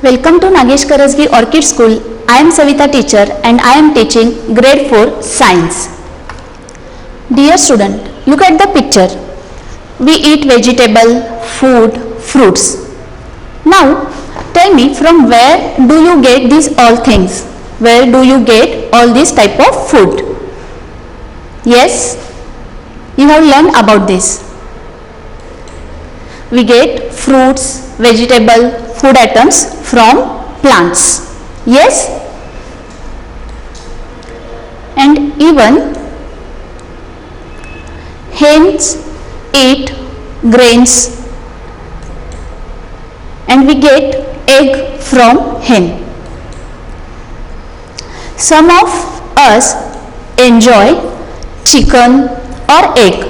Welcome to Nagesh Karasgi Orchid School. I am Savita teacher and I am teaching grade 4 science. Dear student, look at the picture. We eat vegetable, food, fruits. Now tell me, from where do you get these all things? Where do you get all this type of food? Yes, you have learned about this. We get fruits, vegetable, food items from plants. Yes, and even hens eat grains and we get egg from hen. Some of us enjoy chicken or egg.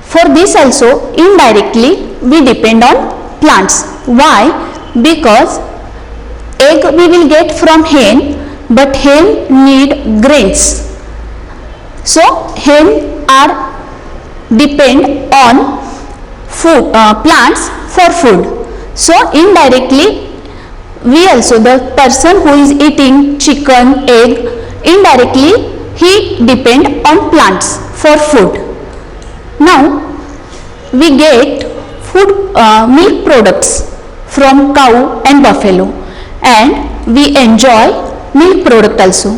For this also indirectly we depend on plants. Why? Because egg we will get from hen, but hen need grains. So hen are depend on food plants for food. So indirectly we also, the person who is eating chicken, egg, indirectly he depend on plants for food. Now we get food milk products from cow and buffalo, and we enjoy milk product also.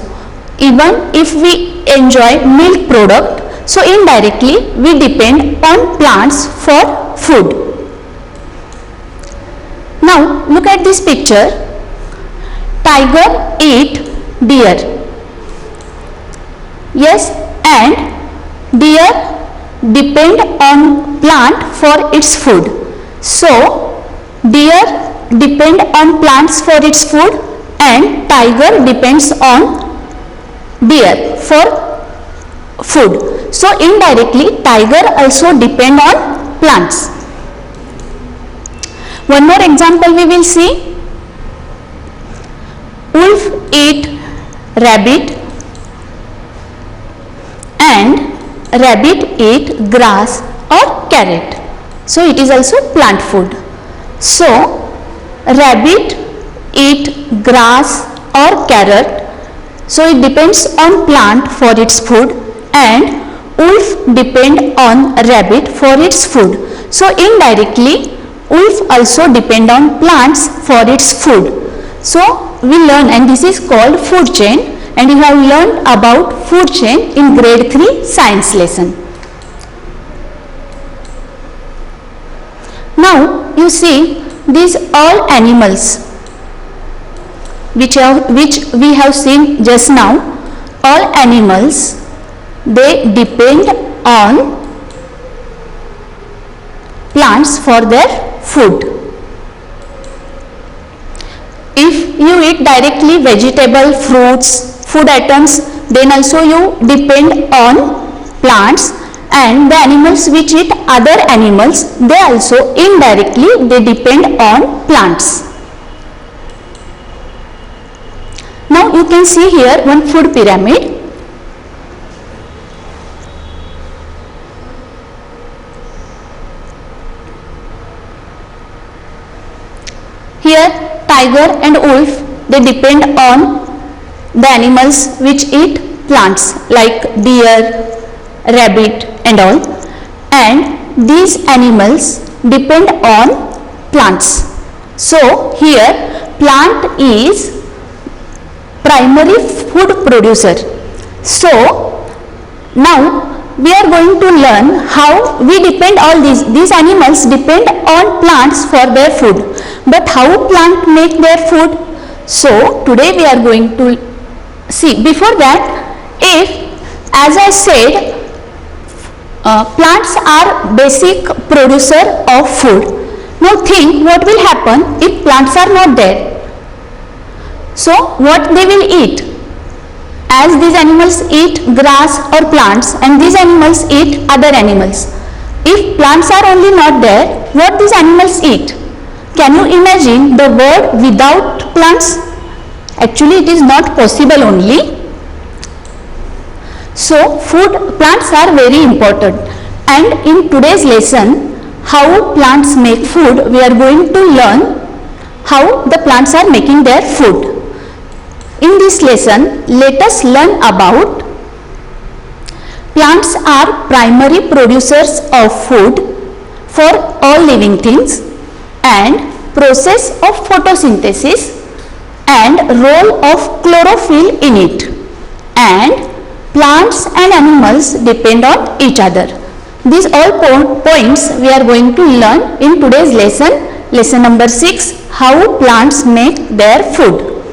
Even if we enjoy milk product, so indirectly we depend on plants for food. Now look at this picture. Tiger eat deer. Yes, and deer depend on plant for its food. So deer depend on plants for its food and tiger depends on deer for food. So indirectly tiger also depend on plants. One more example we will see. Wolf eat rabbit and rabbit eat grass or carrot. So it is also plant food. So rabbit eat grass or carrot. So it depends on plant for its food, and wolf depend on rabbit for its food. So indirectly wolf also depend on plants for its food. So we learn, and this is called food chain, and you have learned about food chain in grade 3 science lesson. Now you see these all animals which we have seen just now. All animals, they depend on plants for their food. If you eat directly vegetable, fruits, food items, then also you depend on plants, and the animals which eat other animals, they also indirectly they depend on plants. Now you can see here one food pyramid. Here tiger and wolf, they depend on the animals which eat plants like deer, rabbit and all, and these animals depend on plants. So here plant is primary food producer. So now we are going to learn how we depend all these animals depend on plants for their food, but how plant make their food. So today we are going to see. Before that, if, as I said, plants are basic producer of food. Now think what will happen if plants are not there. So what they will eat? As these animals eat grass or plants and these animals eat other animals. If plants are only not there, what these animals eat? Can you imagine the world without plants? Actually it is not possible only. So plants are very important, and in today's lesson how plants make food we are going to learn how the plants are making their food. In this lesson, let us learn about plants are primary producers of food for all living things and process of photosynthesis and role of chlorophyll in it, and plants and animals depend on each other. These all points we are going to learn in today's lesson number 6, how plants make their food.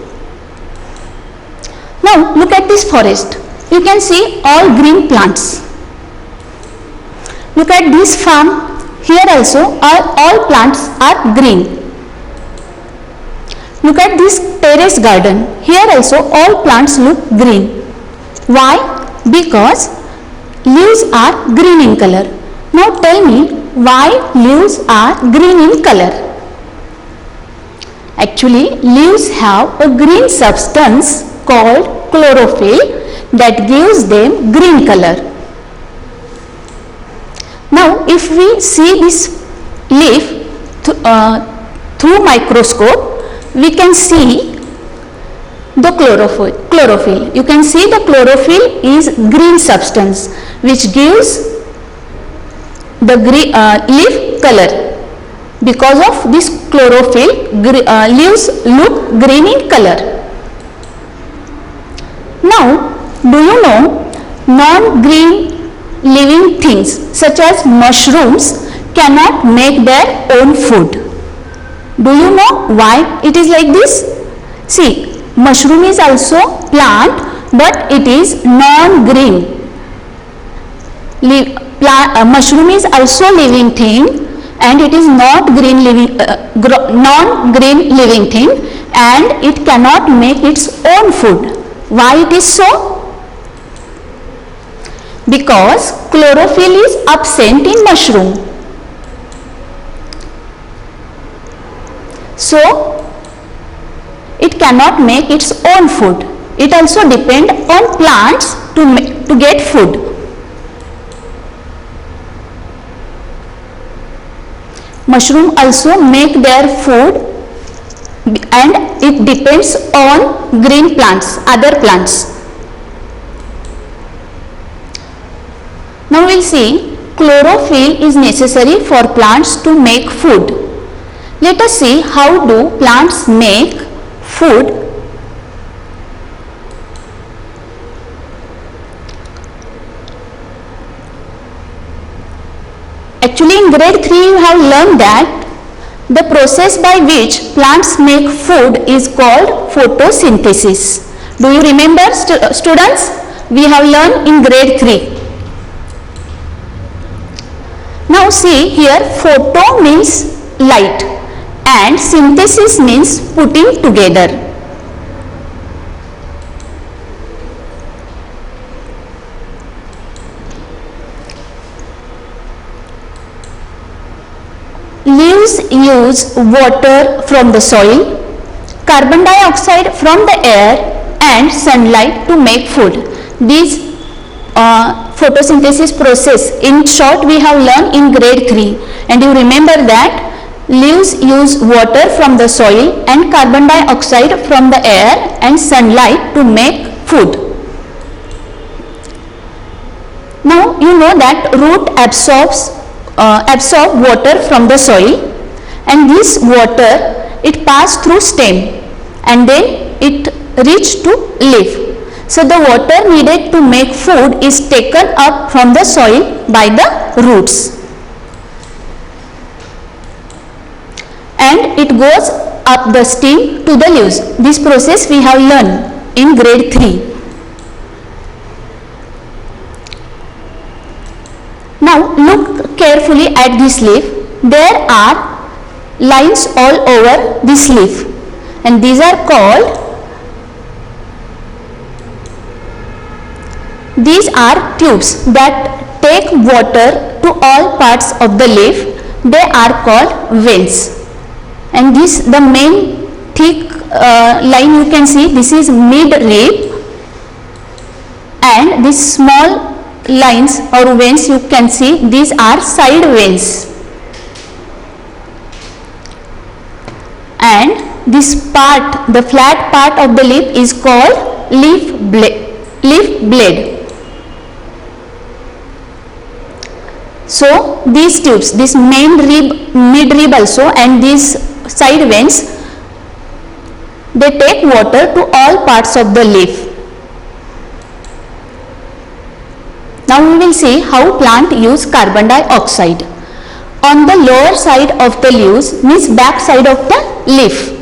Now look at this forest. You can see all green plants. Look at this farm. Here also all plants are green. Look at this terrace garden. Here also all plants look green. Why? Because leaves are green in color. Now tell me, why leaves are green in color? Actually, leaves have a green substance called chlorophyll that gives them green color. Now if we see this leaf through microscope, we can see the chlorophyll. You can see the chlorophyll is green substance which gives the leaf color. Because of this chlorophyll, leaves look green in color. Now, do you know non-green living things such as mushrooms cannot make their own food? Do you know why it is like this? See, mushroom is also plant, but it is non-green. Mushroom is also living thing and it is not green living, non-green living thing, and it cannot make its own food. Why it is so? Because chlorophyll is absent in mushroom. So it cannot make its own food. It also depends on plants to get food. Mushroom also make their food and it depends on green plants, other plants. Now we will see chlorophyll is necessary for plants to make food. Let us see how do plants make food. Actually in grade 3 you have learned that the process by which plants make food is called photosynthesis. Do you remember students? We have learned in grade 3. Now see here, photo means light and synthesis means putting together. Leaves use water from the soil, carbon dioxide from the air and sunlight to make food. These photosynthesis process in short we have learned in grade 3, and you remember that leaves use water from the soil and carbon dioxide from the air and sunlight to make food. Now you know that root absorb water from the soil, and this water it pass through stem and then it reach to leaf. So the water needed to make food is taken up from the soil by the roots and it goes up the stem to the leaves. This process we have learned in grade 3. Now look carefully at this leaf. There are lines all over this leaf and these are called, these are tubes that take water to all parts of the leaf. They are called veins, and this the main thick line you can see, this is mid rib, and these small lines or veins you can see, these are side veins. and this part, the flat part of the leaf, is called leaf blade. So these tubes, this main rib, mid rib also, and these side veins, they take water to all parts of the leaf. Now we will see how plant use carbon dioxide. On the lower side of the leaves, means back side of the leaf.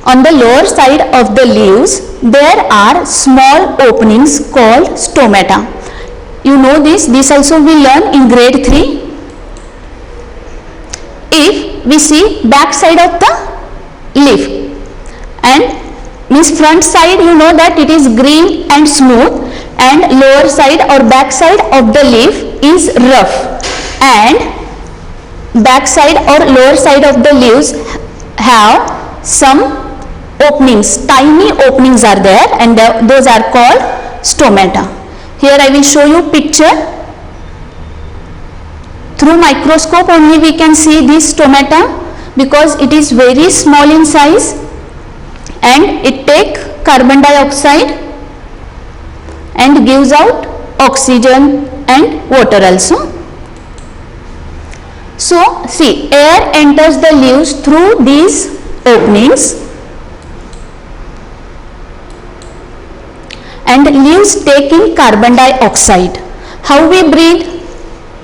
On the lower side of the leaves, there are small openings called stomata. You know this also we learn in grade 3. If we see back side of the leaf, and means front side, you know that it is green and smooth, and lower side or back side of the leaf is rough, and back side or lower side of the leaves have some openings, tiny openings are there, and those are called stomata. Here I will show you picture. Through microscope only we can see this stomata, because it is very small in size and it takes carbon dioxide and gives out oxygen and water also. So see, air enters the leaves through these openings and leaves take in carbon dioxide. How we breathe?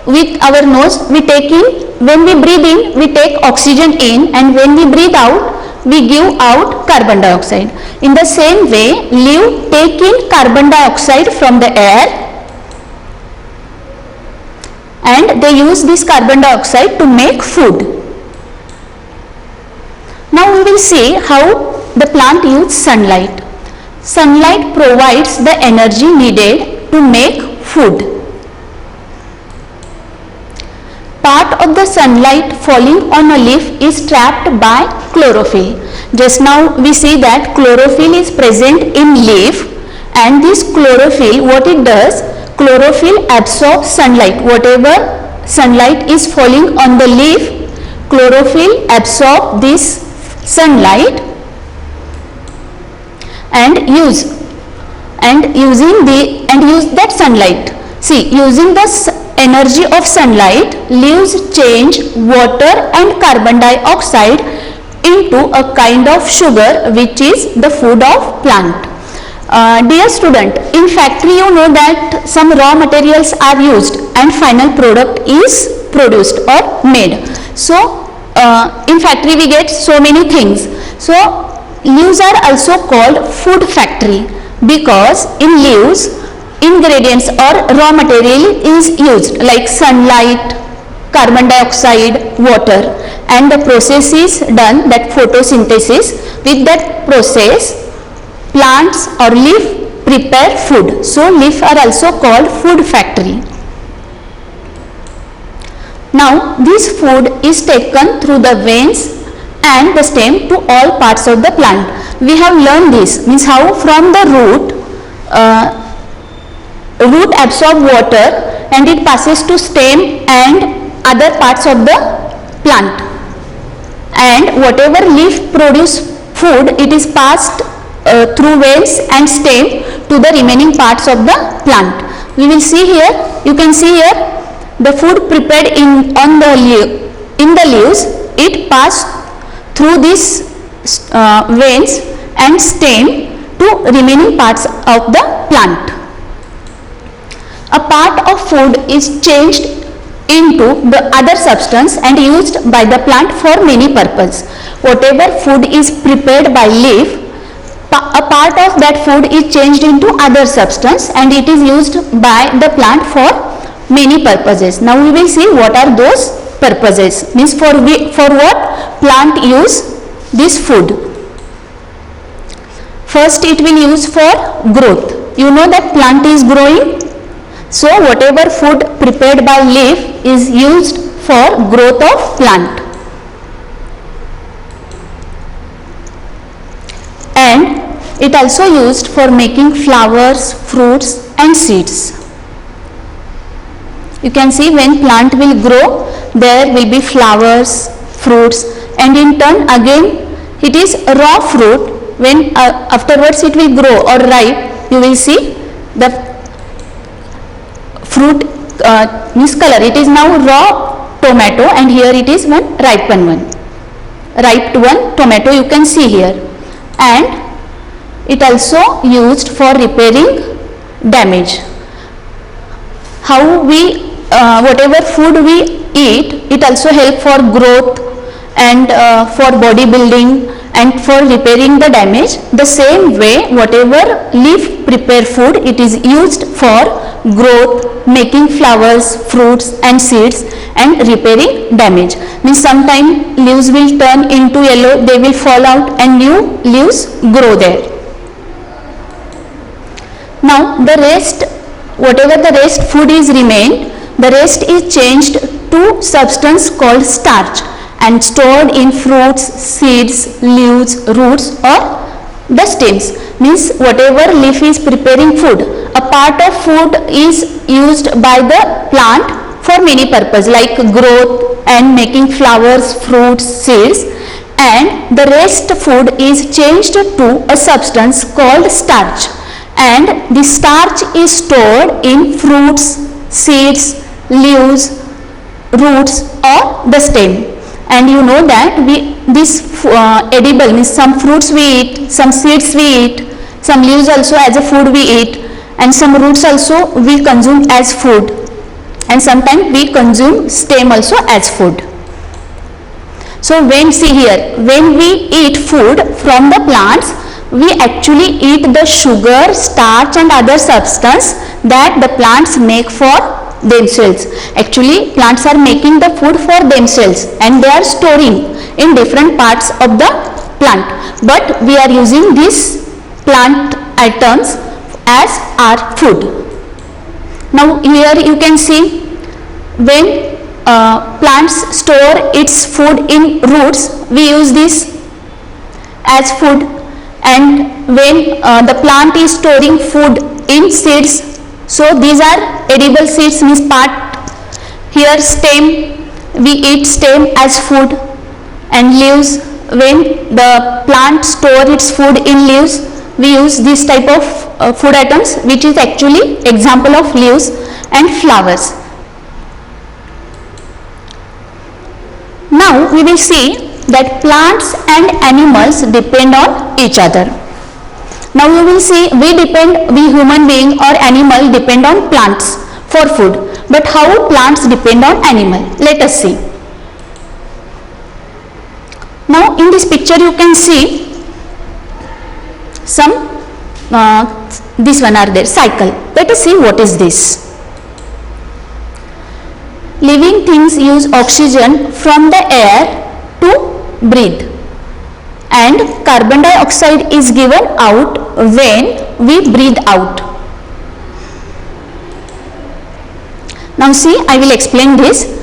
With our nose we take in, when we breathe in we take oxygen in, and when we breathe out we give out carbon dioxide. In the same way, leaf take in carbon dioxide from the air and they use this carbon dioxide to make food. Now we will see how the plant uses sunlight. Sunlight provides the energy needed to make food. Part of the sunlight falling on a leaf is trapped by chlorophyll. Just now we see that chlorophyll is present in leaf, and this chlorophyll, what it does, chlorophyll absorbs sunlight. Whatever sunlight is falling on the leaf, chlorophyll absorbs this sunlight and use that sunlight. See, using the energy of sunlight, leaves change water and carbon dioxide into a kind of sugar, which is the food of plant. Dear student, in factory you know that some raw materials are used and final product is produced or made. So in factory we get so many things. So leaves are also called food factory, because in leaves ingredients or raw material is used like sunlight, carbon dioxide, water, and the process is done, that photosynthesis. With that process, plants or leaf prepare food. So leaf are also called food factory. Now this food is taken through the veins and the stem to all parts of the plant. We have learned this, means how from the root, root absorb water and it passes to stem and other parts of the plant, and whatever leaf produce food, it is passed through veins and stem to the remaining parts of the plant. We will see here, you can see here the food prepared in the leaves, it passed through these veins and stem to remaining parts of the plant. A part of food is changed into the other substance and used by the plant for many purposes. Whatever food is prepared by leaf, a part of that food is changed into other substance and it is used by the plant for many purposes. Now we will see what are those purposes, means for what plant use this food. First it will use for growth. You know that plant is growing, so whatever food prepared by leaf is used for growth of plant. And it also used for making flowers, fruits and seeds. You can see when plant will grow, there will be flowers, fruits, and in turn again it is raw fruit. When afterwards it will grow or ripe, you will see the fruit means color. It is now raw tomato, and here it is one ripened one. Ripe one tomato you can see here, and it also used for repairing damage. How we whatever food we eat, it also help for growth and for bodybuilding and for repairing the damage. The same way, whatever leaf prepare food, it is used for growth, making flowers, fruits and seeds, and repairing damage. Means sometime leaves will turn into yellow, they will fall out and new leaves grow there. Now the rest, whatever the rest food is remained, the rest is changed to substance called starch and stored in fruits, seeds, leaves, roots or the stems. Means whatever leaf is preparing food, a part of food is used by the plant for many purposes like growth and making flowers, fruits, seeds, and the rest food is changed to a substance called starch, and the starch is stored in fruits, seeds, leaves, roots or the stem. And you know that this edible means some fruits we eat, some seeds we eat, some leaves also as a food we eat, and some roots also we consume as food, and sometimes we consume stem also as food. So when see here, when we eat food from the plants, we actually eat the sugar, starch and other substance that the plants make for themselves. Actually plants are making the food for themselves and they are storing in different parts of the plant, but we are using these plant items as our food. Now here you can see, when plants store its food in roots, we use this as food, and when the plant is storing food in seeds, so these are edible seeds means part. Here stem, we eat stem as food, and leaves, when the plant store its food in leaves, we use this type of food items which is actually example of leaves and flowers. Now we will see that plants and animals depend on each other. Now you will see we human being or animal depend on plants for food, but how plants depend on animal? Let us see. Now in this picture you can see some this one are there, cycle. Let us see what is this. Living things use oxygen from the air to breathe, and carbon dioxide is given out when we breathe out. Now see, I will explain this.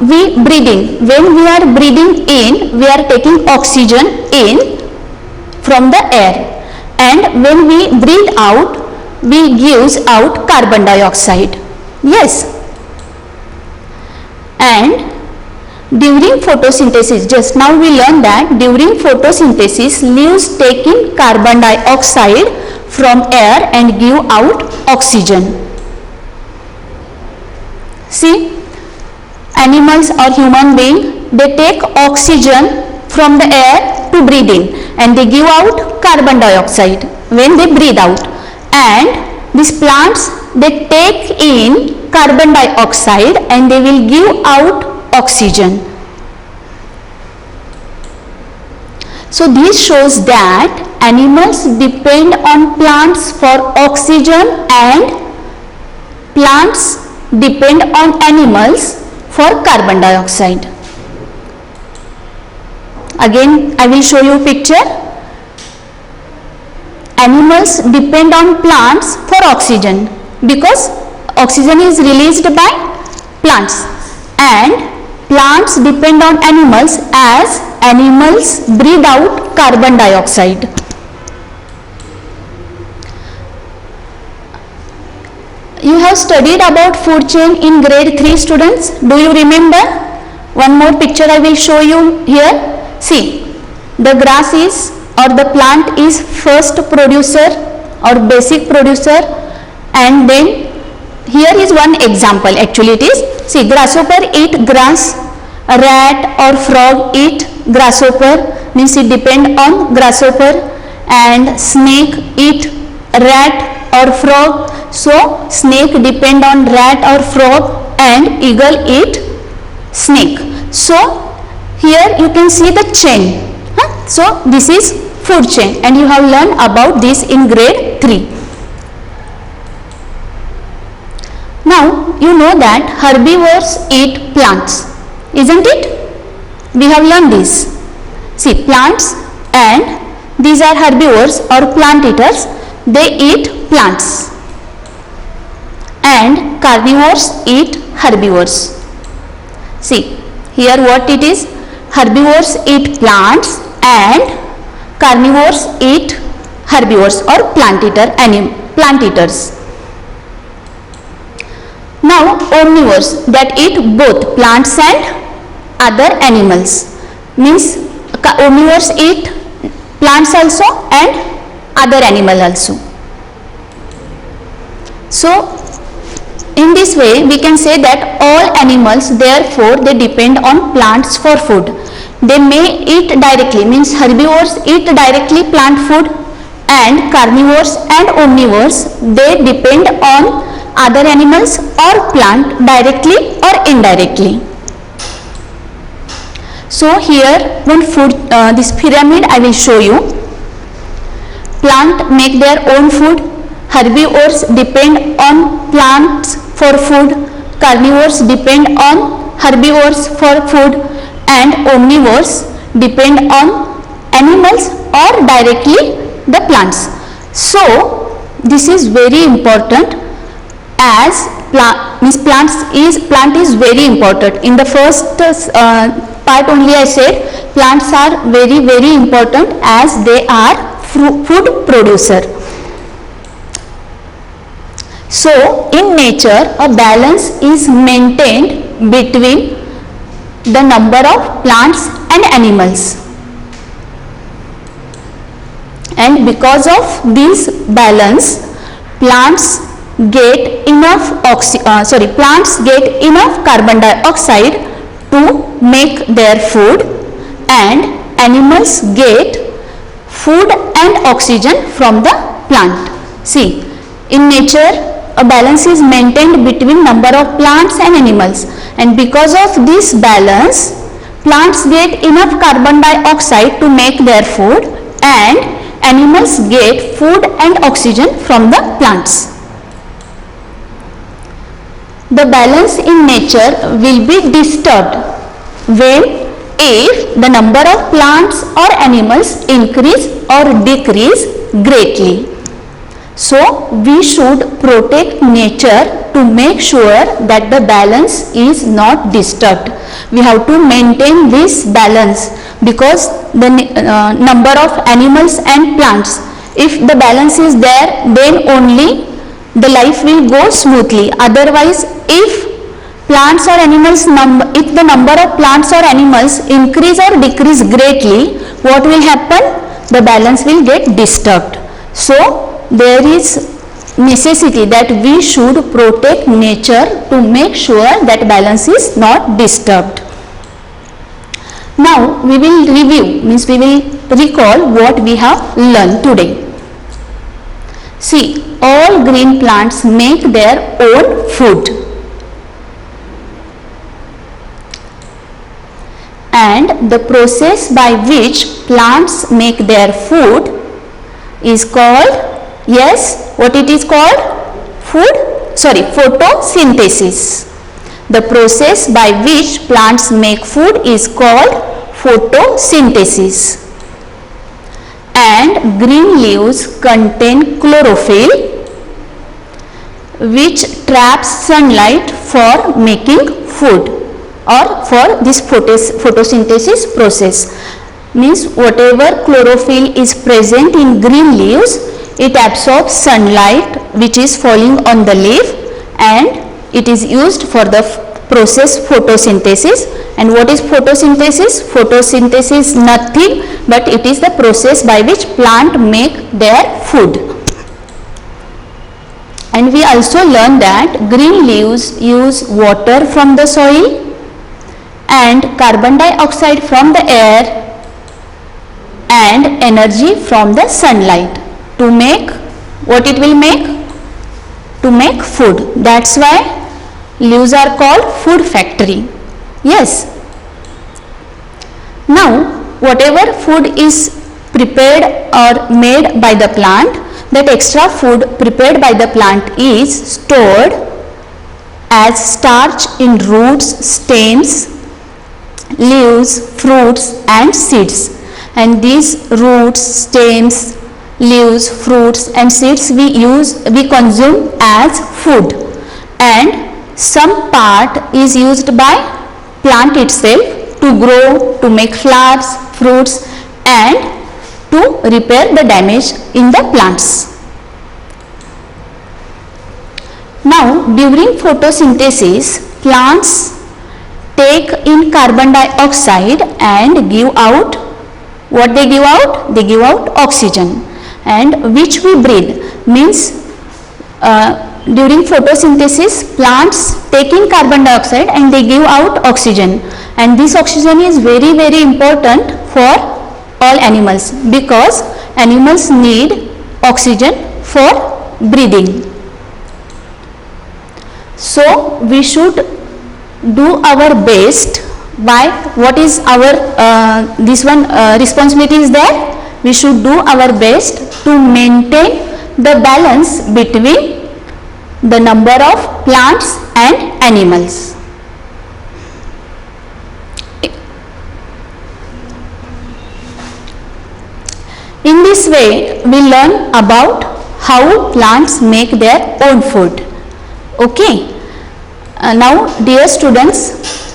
Breathing, when we are breathing in, we are taking oxygen in from the air, and when we breathe out, we gives out carbon dioxide. Yes. And during photosynthesis, just now we learned that during photosynthesis, leaves take in carbon dioxide from air and give out oxygen. See, animals or human being, they take oxygen from the air to breathe in, and they give out carbon dioxide when they breathe out. And these plants, they take in carbon dioxide and they will give out oxygen. So this shows that animals depend on plants for oxygen and plants depend on animals for carbon dioxide. Again I will show you picture. Animals depend on plants for oxygen because oxygen is released by plants, and plants depend on animals as animals breathe out carbon dioxide. You have studied about food chain in grade 3, students. Do you remember? One more picture I will show you here. See, the grass is or the plant is first producer or basic producer, and then here is one example. Actually it is, see, grasshopper eat grass, rat or frog eat grasshopper, means it depend on grasshopper, and snake eat rat or frog, so snake depend on rat or frog, and eagle eat snake. So here you can see the chain. So this is food chain, and you have learned about this in grade 3. Now you know that herbivores eat plants, isn't it? We have learned this. See, plants, and these are herbivores or plant eaters, they eat plants, and carnivores eat herbivores. See here what it is, herbivores eat plants and carnivores eat herbivores or plant eaters. Now omnivores, that eat both plants and other animals, means omnivores eat plants also and other animal also. So in this way we can say that all animals, therefore they depend on plants for food. They may eat directly, means herbivores eat directly plant food, and carnivores and omnivores, they depend on other animals or plant directly or indirectly. So here one food, this pyramid I will show you. Plant make their own food, herbivores depend on plants for food, carnivores depend on herbivores for food, and omnivores depend on animals or directly the plants. So this is very important, as plant is very important. In the first part only I said plants are very, very important as they are food producer. So in nature a balance is maintained between the number of plants and animals, and because of this balance plants get enough carbon dioxide to make their food, and animals get food and oxygen from the plant. See, in nature a balance is maintained between number of plants and animals, and because of this balance plants get enough carbon dioxide to make their food, and animals get food and oxygen from the plants. The balance in nature will be disturbed when if the number of plants or animals increase or decrease greatly. So we should protect nature to make sure that the balance is not disturbed. We have to maintain this balance, because the number of animals and plants, if the balance is there, then only the life will go smoothly. Otherwise, if the number of plants or animals increase or decrease greatly, what will happen? The balance will get disturbed. So there is necessity that we should protect nature to make sure that balance is not disturbed. Now we will review, means we will recall what we have learned today. See, all green plants make their own food, and the process by which plants make their food is called, yes, what it is called? Photosynthesis. The process by which plants make food is called photosynthesis. And green leaves contain chlorophyll, which traps sunlight for making food or for this photosynthesis process. Means whatever chlorophyll is present in green leaves, it absorbs sunlight which is falling on the leaf, and it is used for the process photosynthesis. And what is photosynthesis? Photosynthesis is nothing but it is the process by which plant make their food. And we also learn that green leaves use water from the soil and carbon dioxide from the air and energy from the sunlight to make what it will make? To make food. That's why leaves are called food factory. Yes. Now, whatever food is prepared or made by the plant, that extra food prepared by the plant is stored as starch in roots, stems, leaves, fruits and seeds. And these roots, stems, leaves, fruits and seeds we consume as food, and some part is used by plant itself to grow, to make flowers, fruits and to repair the damage in the plants. Now, during photosynthesis, plants take in carbon dioxide and give out, what they give out? They give out oxygen, and which we breathe. Means during photosynthesis, plants take in carbon dioxide and they give out oxygen, and this oxygen is very, very important for all animals, because animals need oxygen for breathing. So we should do our best. Why? What is our responsibility is there? We should do our best to maintain the balance between the number of plants and animals. In this way, we learn about how plants make their own food. Okay. Now, dear students,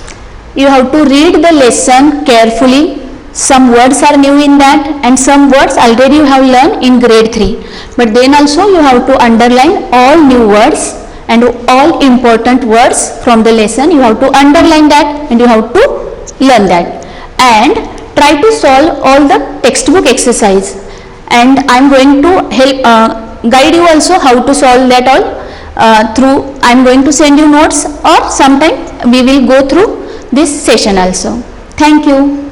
you have to read the lesson carefully. Some words are new in that, and some words already you have learned in grade 3. But then also you have to underline all new words and all important words from the lesson. You have to underline that and you have to learn that. And try to solve all the textbook exercise. And I am going to help guide you also how to solve that all through. I am going to send you notes, or sometime we will go through this session also. Thank you.